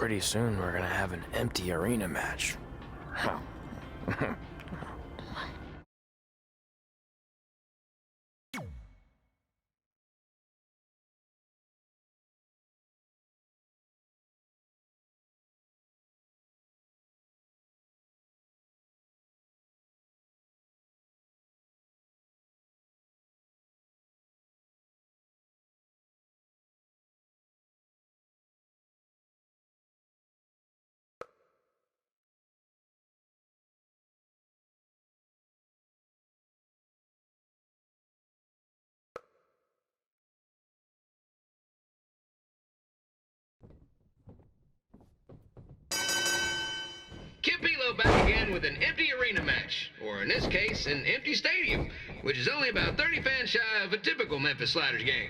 pretty soon we're gonna have an empty arena match. Kipilo back again with an empty arena match, or in this case, an empty stadium, which is only about 30 fans shy of a typical Memphis Sliders game.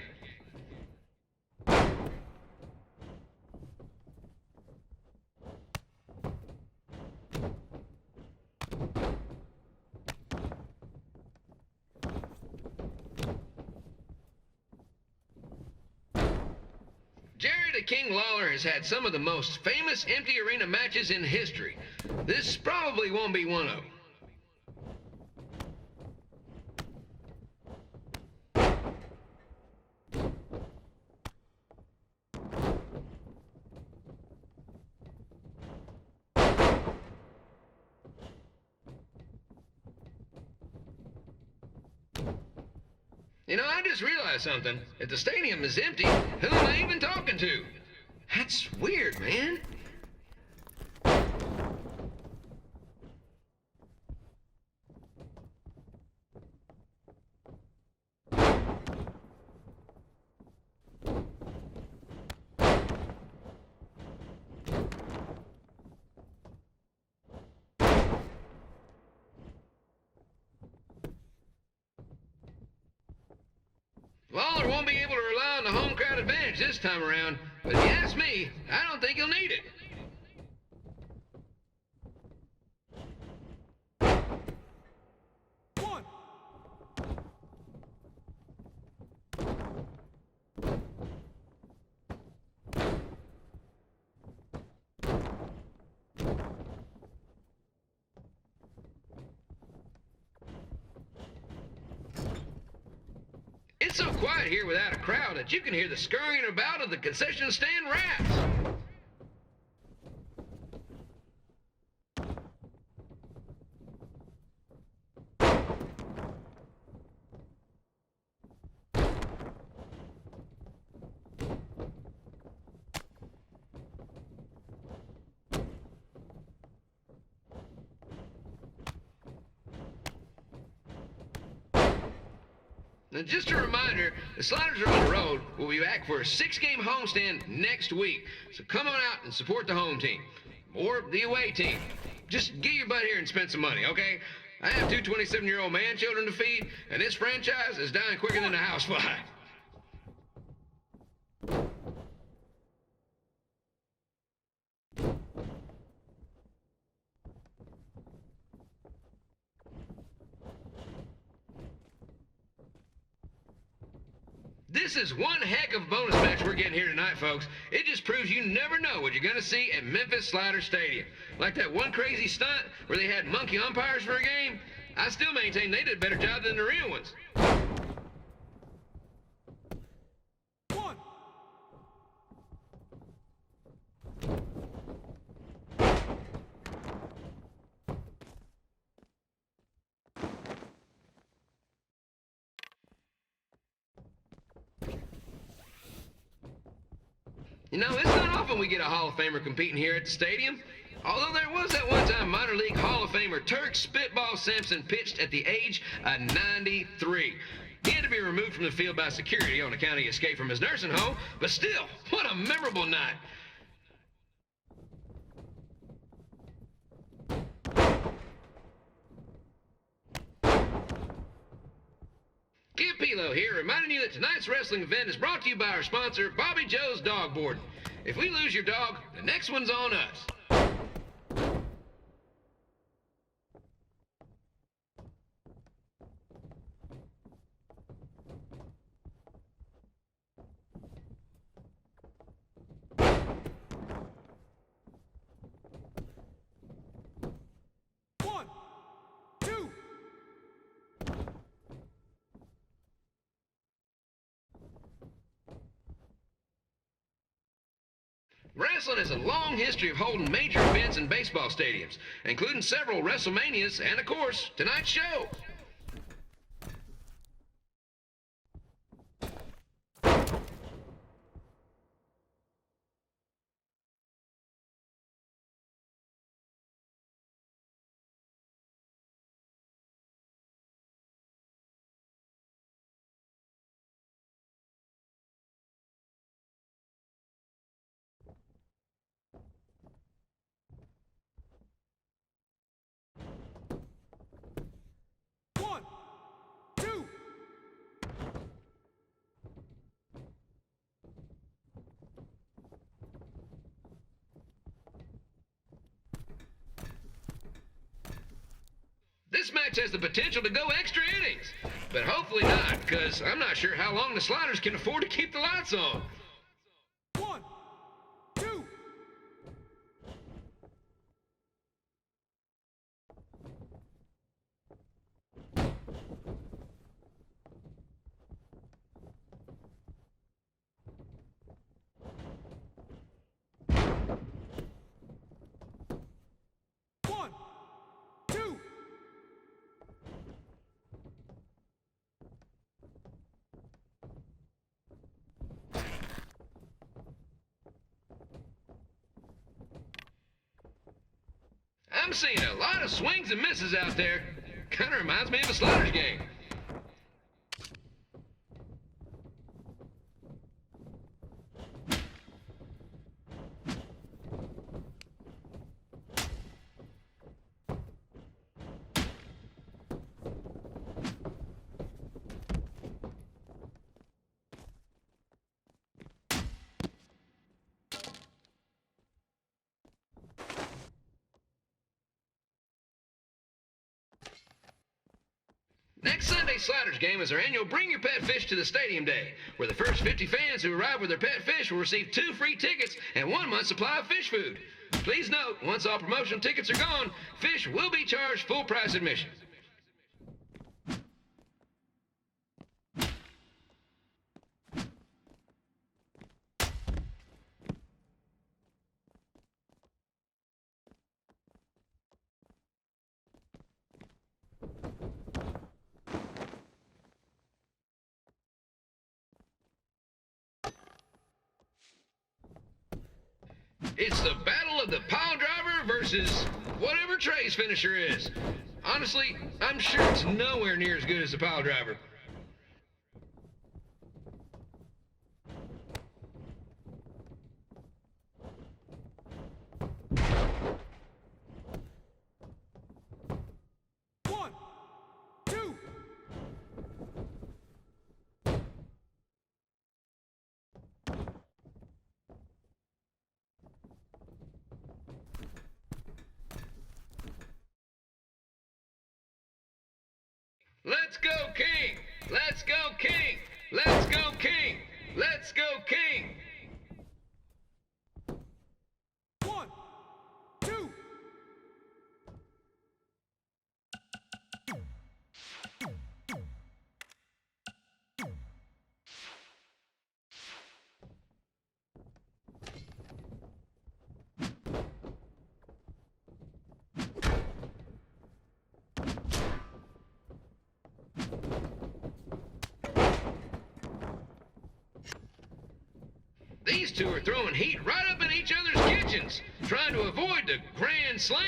Jerry the King Lawler has had some of the most famous empty arena matches in history. This probably won't be one of them. You know, I just realized something. If the stadium is empty, who am I even talking to? That's weird, man. Lawler won't be able to rely on the home crowd advantage this time around, but if you ask me, I don't think he'll need it. It's so quiet here without a crowd that you can hear the scurrying about of the concession stand rats. Now, just a reminder, the Sliders are on the road. We'll be back for a 6-game homestand next week. So come on out and support the home team. Or the away team. Just get your butt here and spend some money, okay? I have 2 27-year-old man-children to feed, and this franchise is dying quicker than a housefly. This is one heck of a bonus match we're getting here tonight, folks. It just proves you never know what you're going to see at Memphis Sliders Stadium. Like that one crazy stunt where they had monkey umpires for a game. I still maintain they did a better job than the real ones. You know, it's not often we get a Hall of Famer competing here at the stadium. Although there was that one time minor league Hall of Famer Turk Spitball Sampson pitched at the age of 93. He had to be removed from the field by security on account he escaped from his nursing home, but still, what a memorable night. Kid Pilo here, reminding you that tonight's wrestling event is brought to you by our sponsor, Bobby Joe's Dog Boarding. If we lose your dog, the next one's on us. Wrestling has a long history of holding major events in baseball stadiums, including several WrestleManias and, of course, tonight's show. This match has the potential to go extra innings, but hopefully not, because I'm not sure how long the Sliders can afford to keep the lights on. I'm seeing a lot of swings and misses out there. Kinda reminds me of a Sliders game. Next Sunday's Sliders game is our annual Bring Your Pet Fish to the Stadium Day, where the first 50 fans who arrive with their pet fish will receive 2 free tickets and 1 month's supply of fish food. Please note, once all promotional tickets are gone, fish will be charged full price admission. It's the battle of the pile driver versus whatever Trey's finisher is. Honestly, I'm sure it's nowhere near as good as the pile driver. Let's go, King! Let's go, King! Let's go, King! Let's go, King! These two are throwing heat right up in each other's kitchens, trying to avoid the grand slam.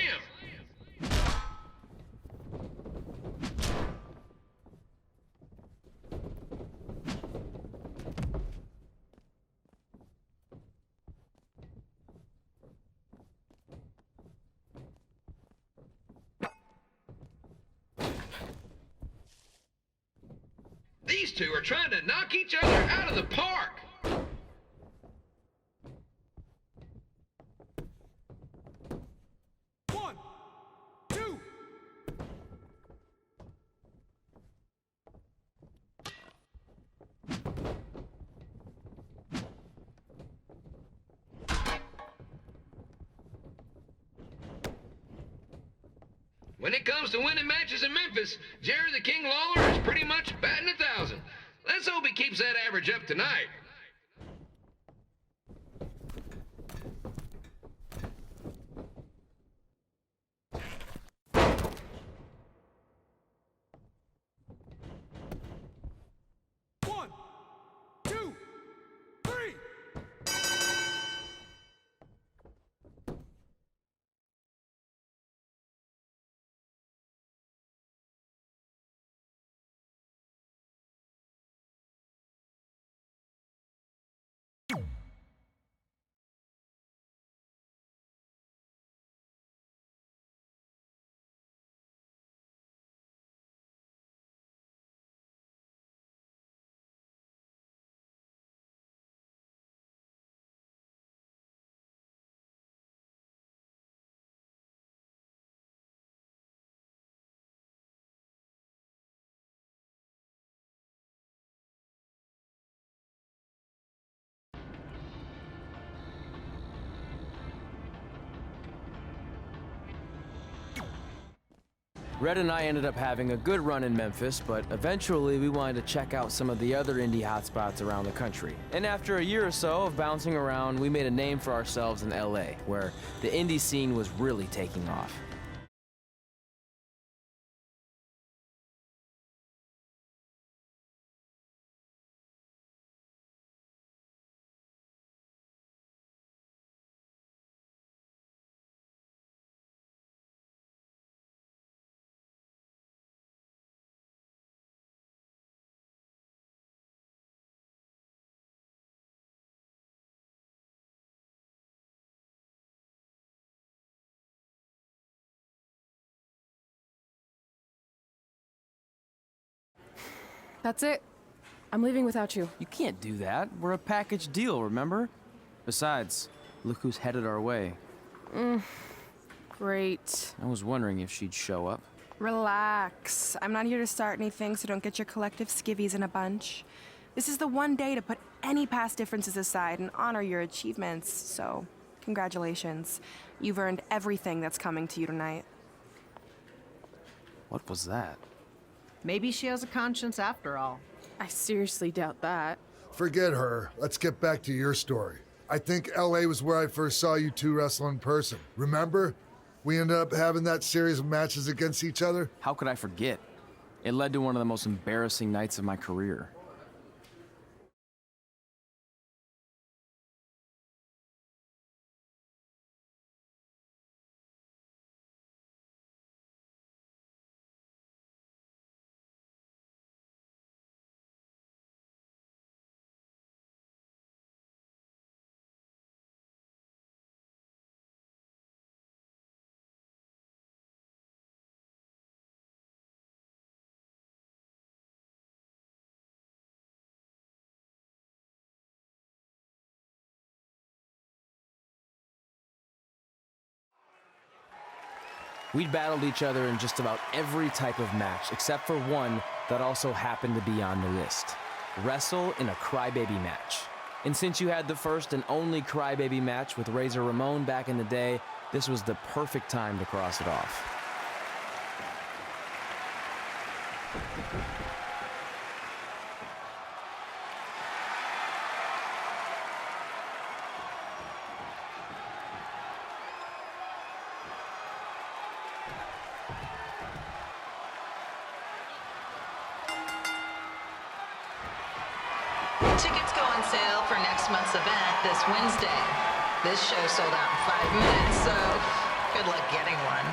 These two are trying to knock each other out of the park. When it comes to winning matches in Memphis, Jerry the King Lawler is pretty much batting 1,000. Let's hope he keeps that average up tonight. Red and I ended up having a good run in Memphis, but eventually we wanted to check out some of the other indie hotspots around the country. And after a year or so of bouncing around, we made a name for ourselves in LA, where the indie scene was really taking off. That's it. I'm leaving without you. You can't do that. We're a package deal, remember? Besides, look who's headed our way. Great. I was wondering if she'd show up. Relax. I'm not here to start anything, so don't get your collective skivvies in a bunch. This is the one day to put any past differences aside and honor your achievements, so congratulations. You've earned everything that's coming to you tonight. What was that? Maybe she has a conscience after all. I seriously doubt that. Forget her. Let's get back to your story. I think LA was where I first saw you two wrestle in person. Remember? We ended up having that series of matches against each other. How could I forget? It led to one of the most embarrassing nights of my career. We'd battled each other in just about every type of match, except for one that also happened to be on the list. Wrestle in a crybaby match. And since you had the first and only crybaby match with Razor Ramon back in the day, this was the perfect time to cross it off. Tickets go on sale for next month's event this Wednesday. This show sold out in 5 minutes, so good luck getting one.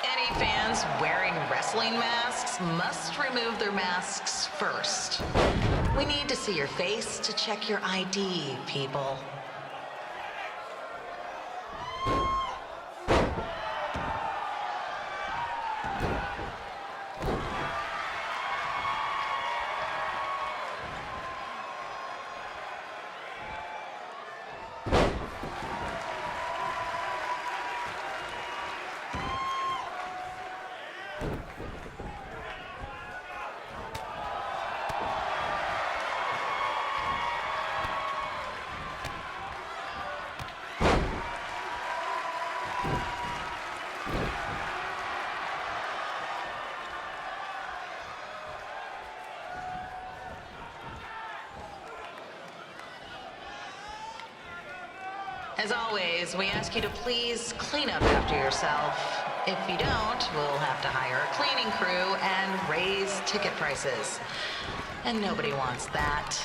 Any fans wearing wrestling masks must remove their masks first. We need to see your face to check your ID, people. As always, we ask you to please clean up after yourself. If you don't, we'll have to hire a cleaning crew and raise ticket prices. And nobody wants that.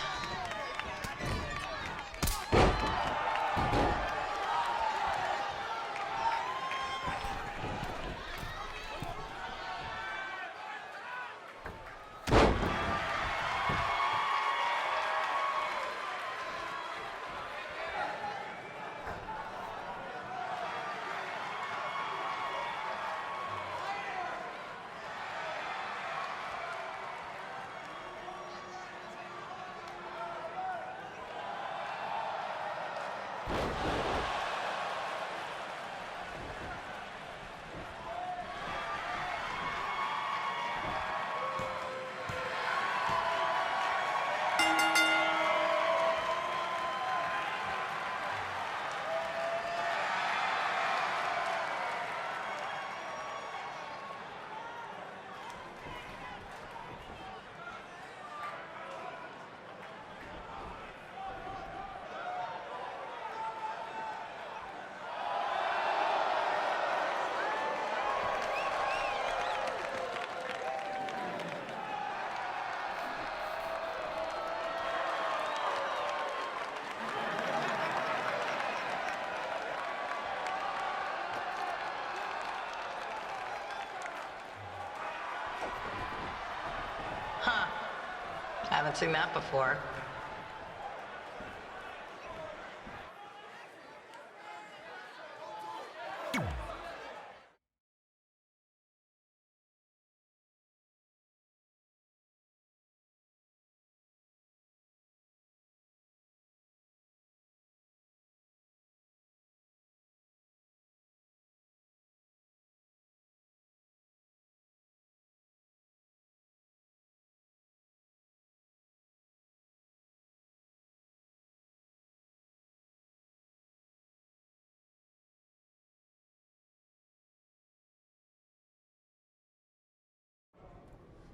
Haven't seen that before.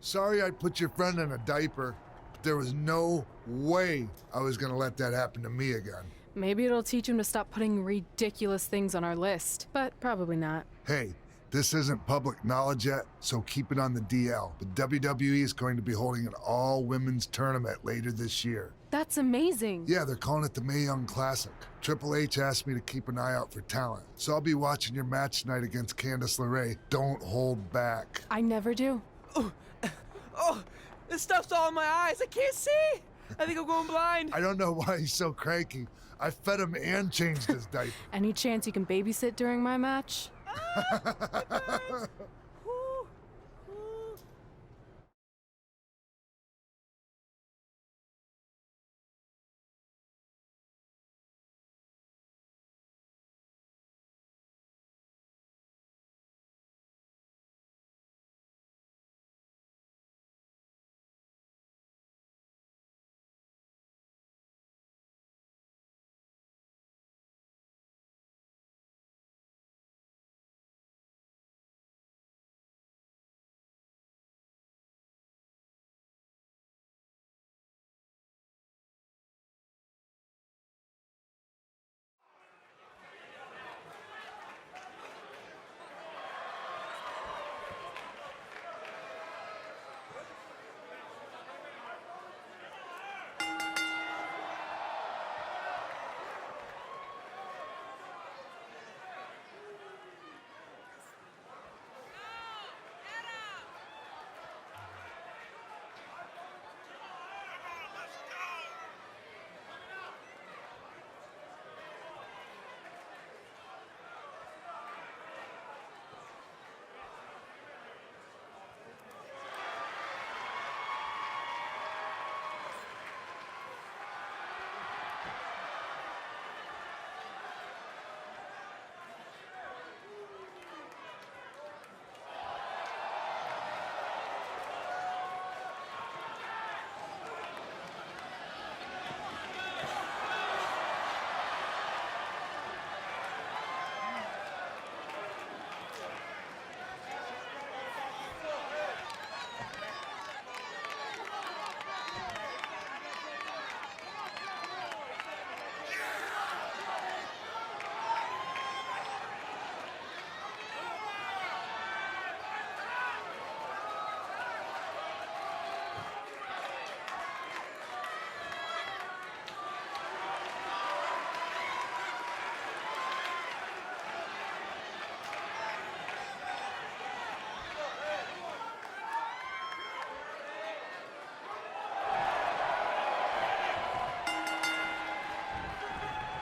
Sorry I put your friend in a diaper, but there was no way I was gonna let that happen to me again. Maybe it'll teach him to stop putting ridiculous things on our list, but probably not. Hey, this isn't public knowledge yet, so keep it on the DL. But WWE is going to be holding an all-women's tournament later this year. That's amazing. Yeah, they're calling it the Mae Young Classic. Triple H asked me to keep an eye out for talent, so I'll be watching your match tonight against Candice LeRae. Don't hold back. I never do. Oh, this stuff's all in my eyes. I can't see. I think I'm going blind. I don't know why he's so cranky. I fed him and changed his diaper. Any chance you can babysit during my match?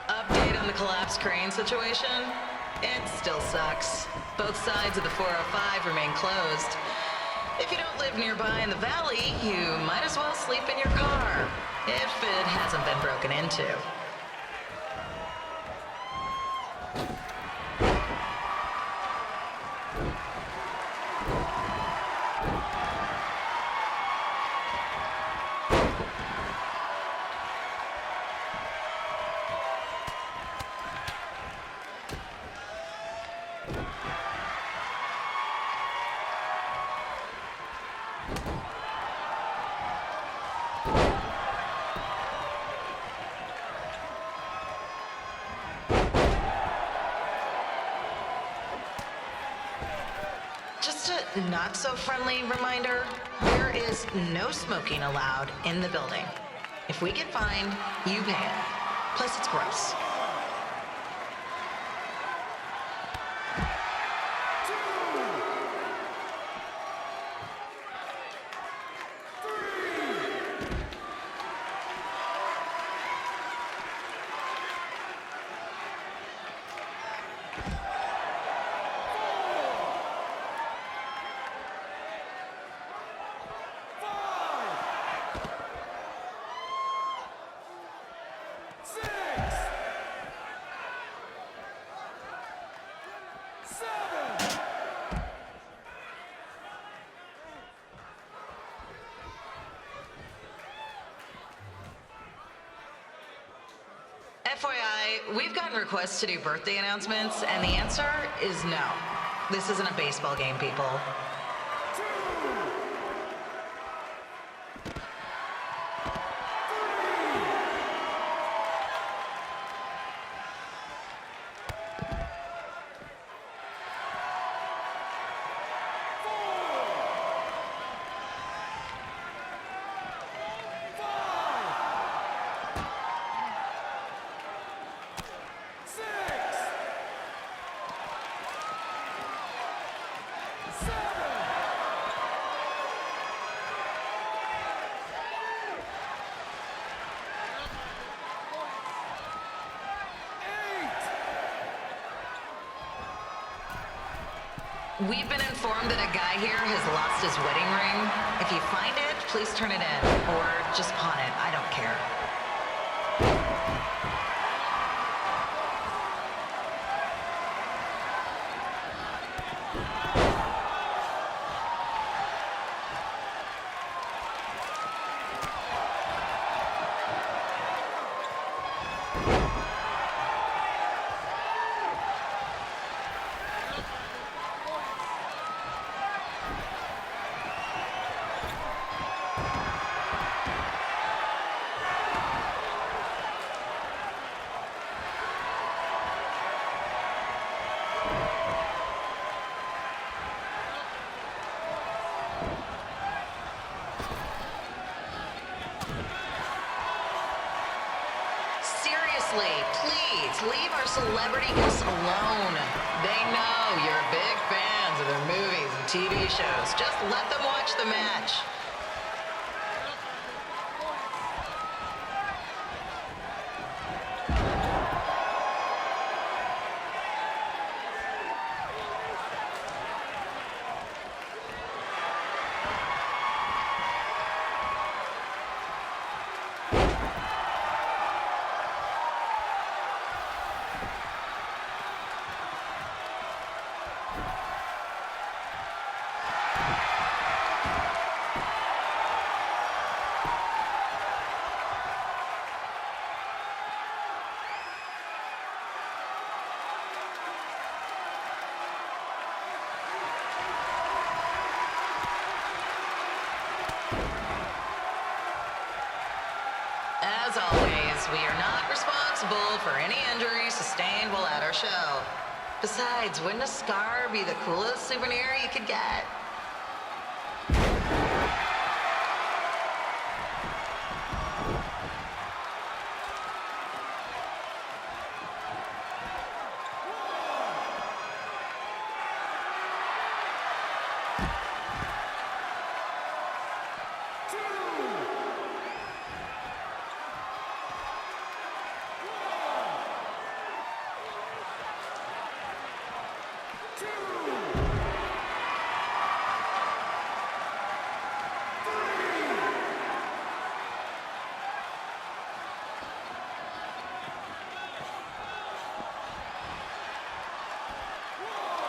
Update on the collapsed crane situation? It still sucks. Both sides of the 405 remain closed. If you don't live nearby in the valley, you might as well sleep in your car, if it hasn't been broken into. Just a not-so-friendly reminder, there is no smoking allowed in the building. If we get fined, you pay it. Plus, it's gross. FYI, we've gotten requests to do birthday announcements, and the answer is no. This isn't a baseball game, people. We've been informed that a guy here has lost his wedding ring. If you find it, please turn it in. Or just pawn it. I don't care. Please leave our celebrity guests alone. They know you're big fans of their movies and TV shows. Just let them watch the match. As always, we are not responsible for any injuries sustained while at our show. Besides, wouldn't a scar be the coolest souvenir you could get?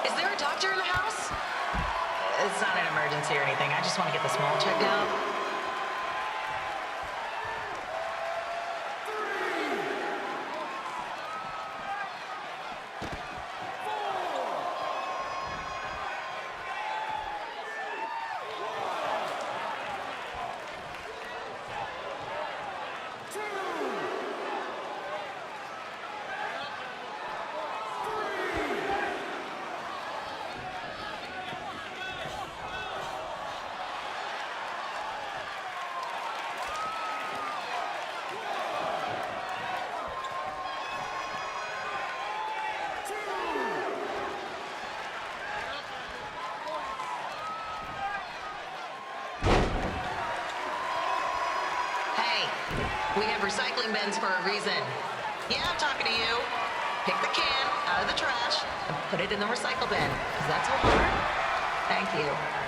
Is there a doctor in the house? It's not an emergency or anything. I just want to get this mole checked out. We have recycling bins for a reason. Yeah, I'm talking to you. Pick the can out of the trash and put it in the recycle bin. Is that so hard? Thank you.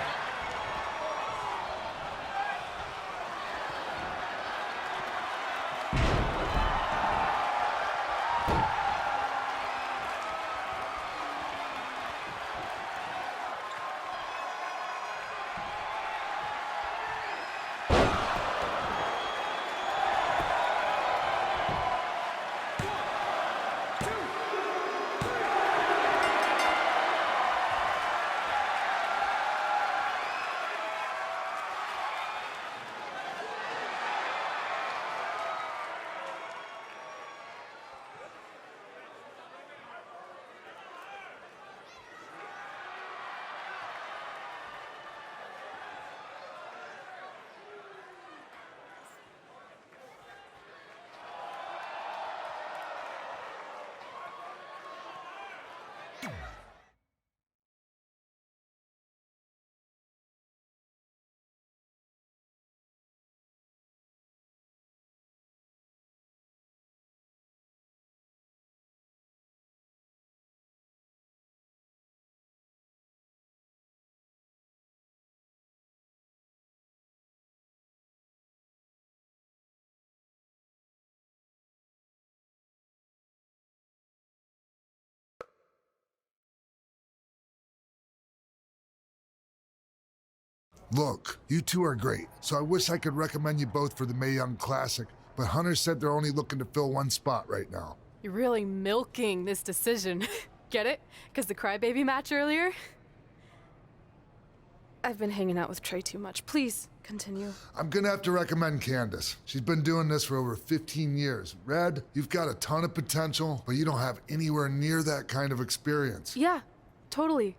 Look, you two are great, so I wish I could recommend you both for the Mae Young Classic, but Hunter said they're only looking to fill one spot right now. You're really milking this decision. Get it? Because the crybaby match earlier? I've been hanging out with Trey too much. Please, continue. I'm gonna have to recommend Candace. She's been doing this for over 15 years. Red, you've got a ton of potential, but you don't have anywhere near that kind of experience. Yeah, totally.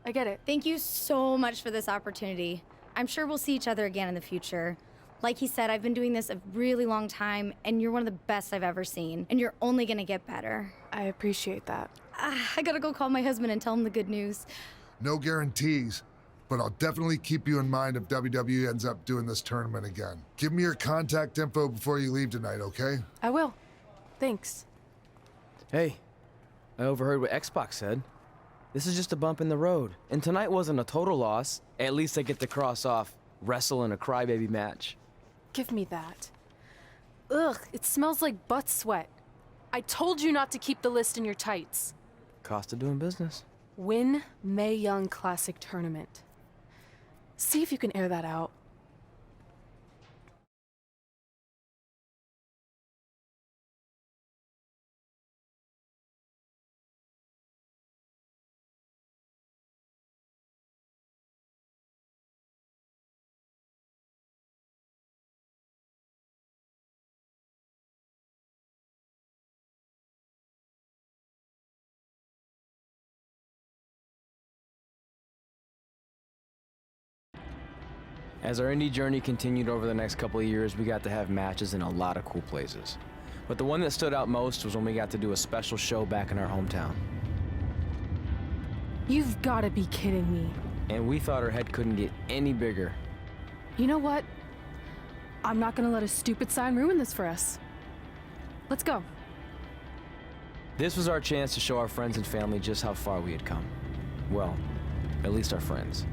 I get it. Thank you so much for this opportunity. I'm sure we'll see each other again in the future. Like he said, I've been doing this a really long time, and you're one of the best I've ever seen. And you're only gonna get better. I appreciate that. I gotta go call my husband and tell him the good news. No guarantees, but I'll definitely keep you in mind if WWE ends up doing this tournament again. Give me your contact info before you leave tonight, okay? I will. Thanks. Hey, I overheard what Xbox said. This is just a bump in the road. And tonight wasn't a total loss. At least I get to cross off wrestle in a crybaby match. Give me that. Ugh, it smells like butt sweat. I told you not to keep the list in your tights. Cost of doing business. Win Mae Young Classic Tournament. See if you can air that out. As our indie journey continued over the next couple of years, we got to have matches in a lot of cool places. But the one that stood out most was when we got to do a special show back in our hometown. You've gotta be kidding me. And we thought our head couldn't get any bigger. You know what? I'm not gonna let a stupid sign ruin this for us. Let's go. This was our chance to show our friends and family just how far we had come. Well, at least our friends.